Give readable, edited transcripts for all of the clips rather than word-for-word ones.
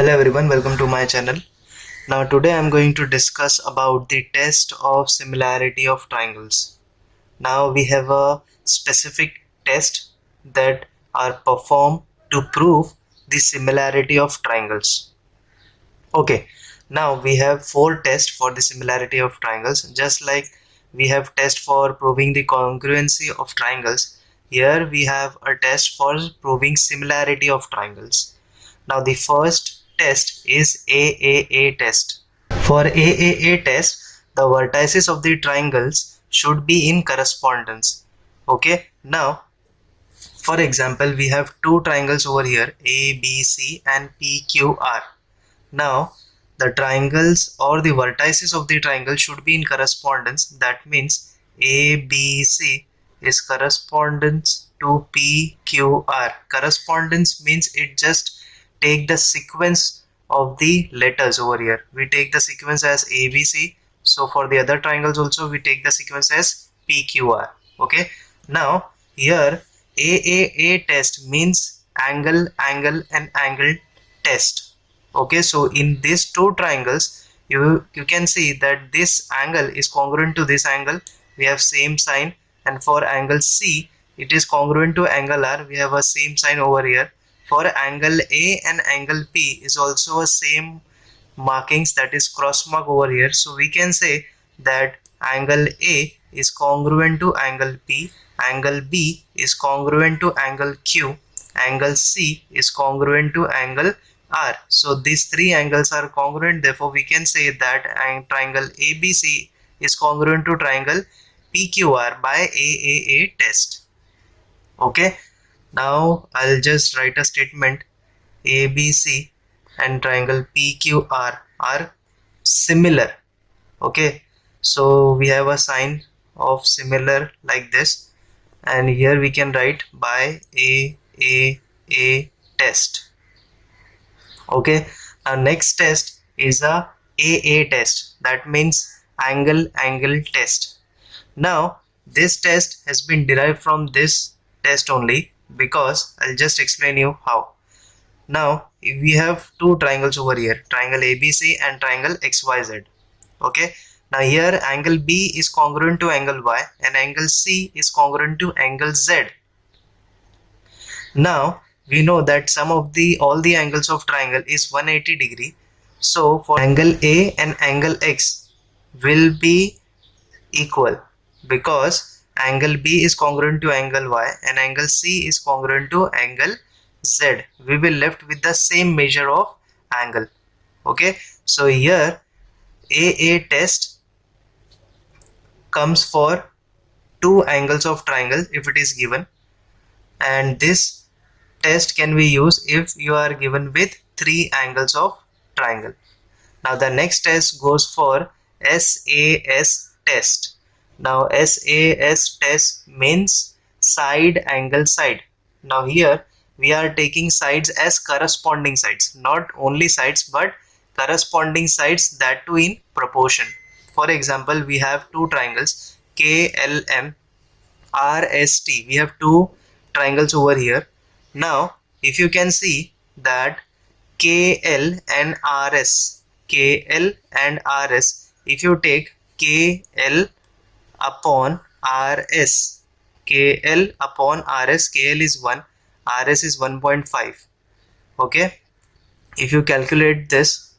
Hello everyone, welcome to my channel. Now today I'm going to discuss about the test of similarity of triangles. Now we have a specific test that are performed to prove the similarity of triangles. Okay, now we have four tests for the similarity of triangles. Just like we have test for proving the congruency of triangles, here we have a test for proving similarity of triangles. Now the first test is AAA test. For AAA test, the vertices of the triangles should be in correspondence. Okay, now for example, we have two triangles over here, ABC and PQR. Now the triangles or the vertices of the triangle should be in correspondence. That means ABC is correspondence to PQR. Correspondence means it just take the sequence of the letters over here. We take the sequence as ABC. So for the other triangles also we take the sequence as PQR. Okay. Now here AAA test means angle, angle and angle test. Okay, so in these two triangles you can see that this angle is congruent to this angle. We have same sign, and for angle C it is congruent to angle R. We have a same sign over here. For angle A and angle P is also a same markings, that is cross mark over here. So we can say that angle A is congruent to angle P, angle B is congruent to angle Q, angle C is congruent to angle R. So these three angles are congruent, therefore we can say that triangle ABC is congruent to triangle PQR by AAA test. Okay, now I'll just write a statement: ABC and triangle PQR are similar. Okay, so we have a sign of similar like this, and here we can write by AAA test. Okay, our next test is a AA test, that means angle angle test. Now this test has been derived from this test only, because I'll just explain you how. Now we have two triangles over here, triangle ABC and triangle XYZ. Okay, now here angle B is congruent to angle Y and angle C is congruent to angle Z. Now we know that sum of all the angles of triangle is 180 degree. So for angle A and angle X will be equal, because angle B is congruent to angle Y and angle C is congruent to angle Z. We will left with the same measure of angle. Okay, so here AA test comes for two angles of triangle if it is given, and this test can be used if you are given with three angles of triangle. Now the next test goes for SAS test. Now SAS test means side angle side. Now here we are taking sides as corresponding sides, not only sides but corresponding sides, that too in proportion. For example, we have two triangles KLM RST. We have two triangles over here. Now if you can see that KL and RS, if you take KL upon RS, KL upon RS, KL is 1, RS is 1.5. okay, if you calculate this,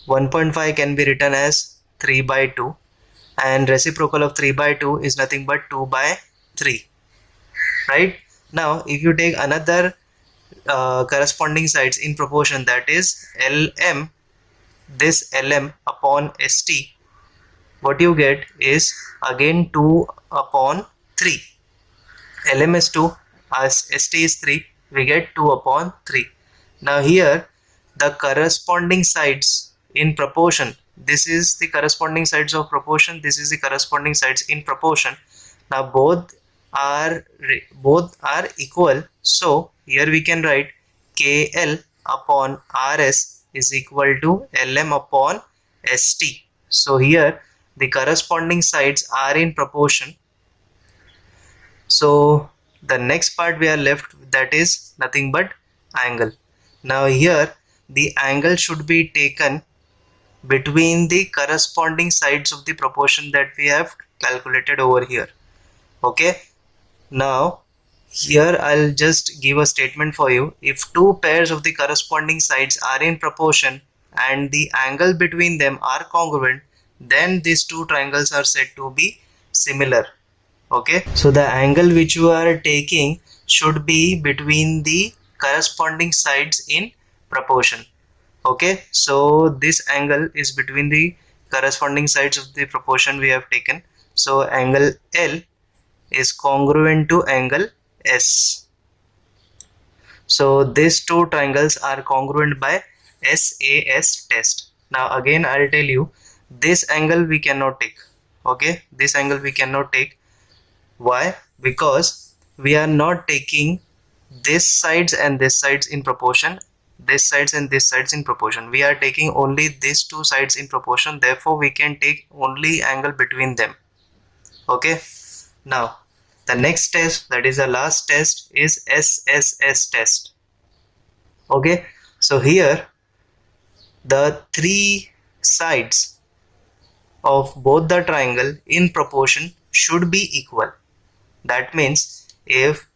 1.5 can be written as 3 by 2, and reciprocal of 3 by 2 is nothing but 2 by 3, right? Now if you take another corresponding sides in proportion, that is LM, this LM upon ST, what you get is again 2 upon 3. LM is 2, as ST is 3, we get 2 upon 3. Now here the corresponding sides in proportion, this is the corresponding sides of proportion, this is the corresponding sides in proportion. Now both are equal, so here we can write KL upon RS is equal to LM upon ST. So here the corresponding sides are in proportion. So the next part we are left with, that is nothing but angle. Now here the angle should be taken between the corresponding sides of the proportion that we have calculated over here. Okay, now here I'll just give a statement for you. If two pairs of the corresponding sides are in proportion and the angle between them are congruent, then these two triangles are said to be similar. Okay, so the angle which you are taking should be between the corresponding sides in proportion. Okay, so this angle is between the corresponding sides of the proportion we have taken. So angle L is congruent to angle S. So these two triangles are congruent by SAS test. Now again I'll tell you, this angle we cannot take. Okay, this angle we cannot take. Why? Because we are not taking this sides and this sides in proportion, this sides and this sides in proportion. We are taking only these two sides in proportion, therefore we can take only angle between them. Okay, now the next test, that is the last test, is SSS test. Okay, so here the three sides of both the triangle in proportion should be equal. That means if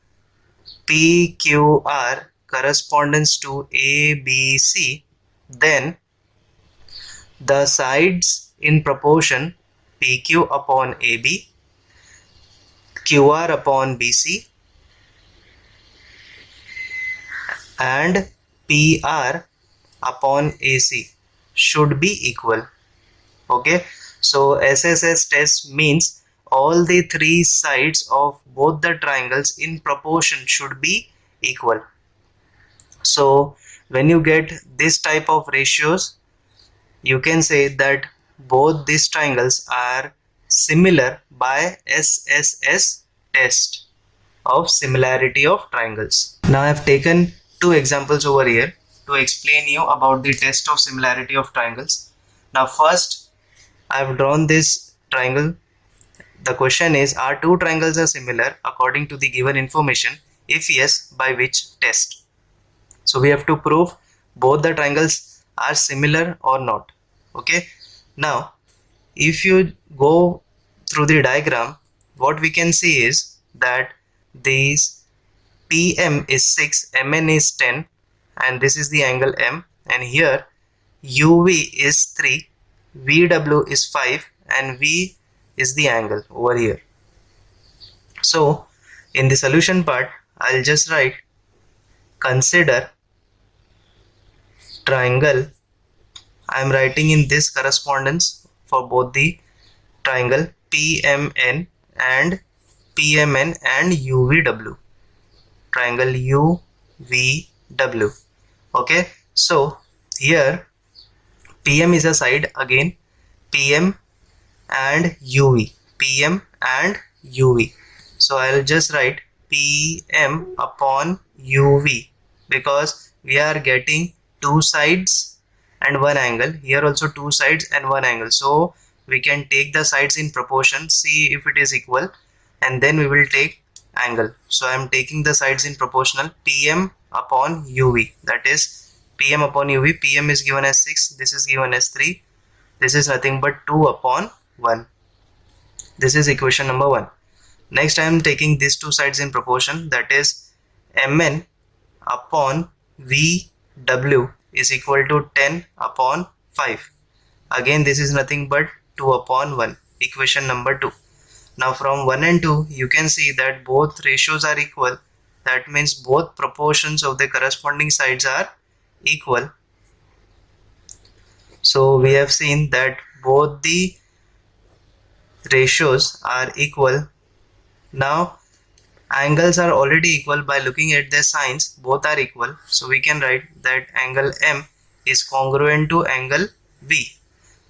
PQR corresponds to ABC, then the sides in proportion PQ upon AB, QR upon BC, and PR upon AC should be equal. Okay, so SSS test means all the three sides of both the triangles in proportion should be equal. So when you get this type of ratios, you can say that both these triangles are similar by SSS test of similarity of triangles. Now I have taken two examples over here to explain you about the test of similarity of triangles. Now first I have drawn this triangle. The question is, are two triangles are similar according to the given information? If yes, by which test? So we have to prove both the triangles are similar or not. Okay, now if you go through the diagram, what we can see is that these PM is 6, MN is 10, and this is the angle M, and here UV is 3, VW is 5, and V is the angle over here. So in the solution part, I'll just write, consider triangle. I am writing in this correspondence for both the triangle PMN and PMN and UVW, triangle UVW. Okay, so here PM is a side, again PM and UV, PM and UV. So I'll just write PM upon UV because we are getting two sides and one angle. Here also two sides and one angle. So we can take the sides in proportion, see if it is equal, and then we will take angle. So I am taking the sides in proportional. PM upon UV, that is PM upon UV. PM is given as 6, this is given as 3, this is nothing but 2 upon 1. This is equation number 1. Next I am taking these two sides in proportion, that is Mn upon Vw is equal to 10 upon 5. Again this is nothing but 2 upon 1, equation number 2. Now from 1 and 2 you can see that both ratios are equal. That means both proportions of the corresponding sides are equal. So we have seen that both the ratios are equal. Now angles are already equal by looking at their signs, both are equal. So we can write that angle M is congruent to angle V.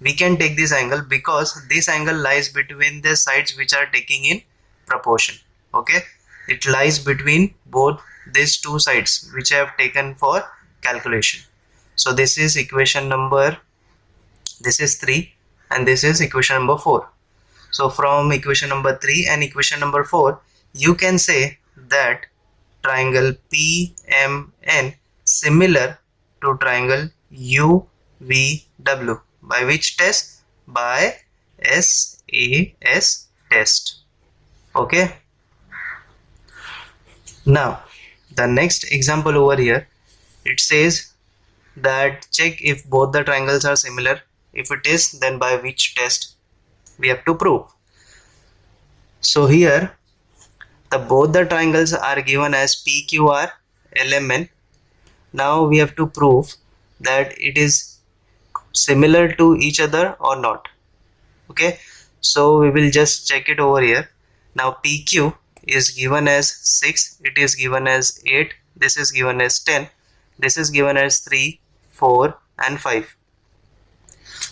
We can take this angle because this angle lies between the sides which are taking in proportion. Okay, it lies between both these two sides which I have taken for calculation. So this is equation number, this is 3, and this is equation number 4. So from equation number 3 and equation number 4 you can say that triangle PMN similar to triangle UVW. By which test? By SAS test. Okay. Now the next example over here, it says that check if both the triangles are similar. If it is, then by which test we have to prove. So here both the triangles are given as PQR LMN. Now we have to prove that it is similar to each other or not. Okay, so we will just check it over here. Now PQ is given as 6, it is given as 8, this is given as 10, this is given as 3, 4 and 5.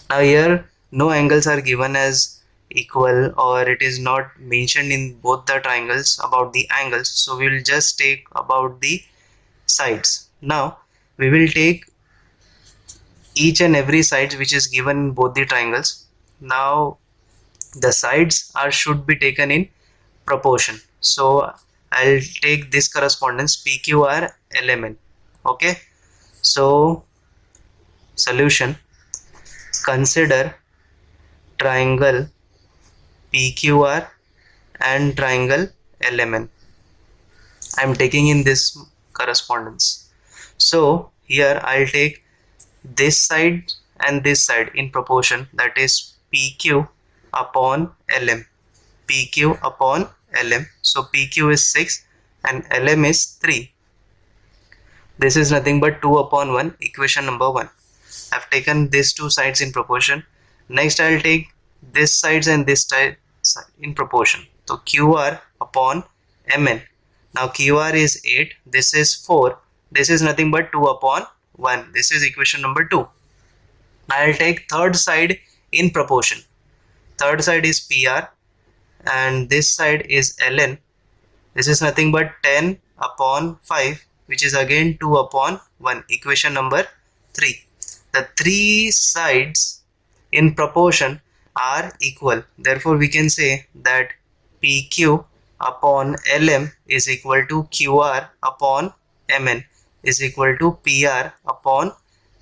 Now here no angles are given as equal, or it is not mentioned in both the triangles about the angles, so we will just take about the sides. Now we will take each and every side which is given in both the triangles. Now the sides should be taken in proportion, so I'll take this correspondence PQR LMN. Okay, so solution: consider triangle PQR and triangle LMN. I'm taking in this correspondence. So here I'll take this side and this side in proportion, that is PQ upon LM. PQ upon LM. So PQ is 6 and LM is 3. This is nothing but 2 upon 1, equation number 1. I've taken these two sides in proportion. Next I'll take this sides and this side in proportion. So QR upon MN. Now QR is 8, this is 4, this is nothing but 2 upon 1. This is equation number 2. I'll take third side in proportion. Third side is PR and this side is LN. This is nothing but 10 upon 5, which is again 2 upon 1, equation number 3. The three sides in proportion are equal. Therefore we can say that PQ upon LM is equal to QR upon MN is equal to PR upon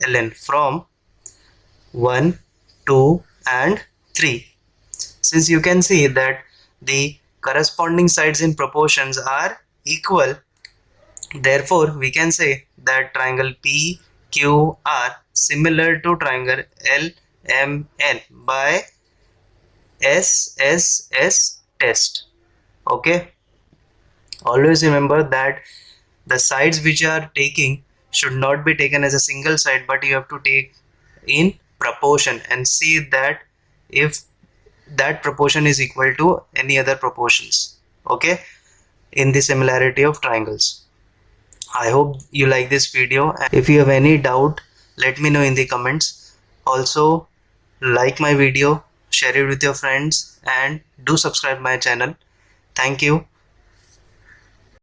LN from 1, 2 and 3. Since you can see that the corresponding sides in proportions are equal, therefore we can say that triangle PQR similar to triangle LMN by SSS test. Okay, always remember that the sides which you are taking should not be taken as a single side, but you have to take in proportion and see that if that proportion is equal to any other proportions. Okay, in the similarity of triangles. I hope you like this video. If you have any doubt, let me know in the comments. Also like my video, share it with your friends and do subscribe my channel. Thank you.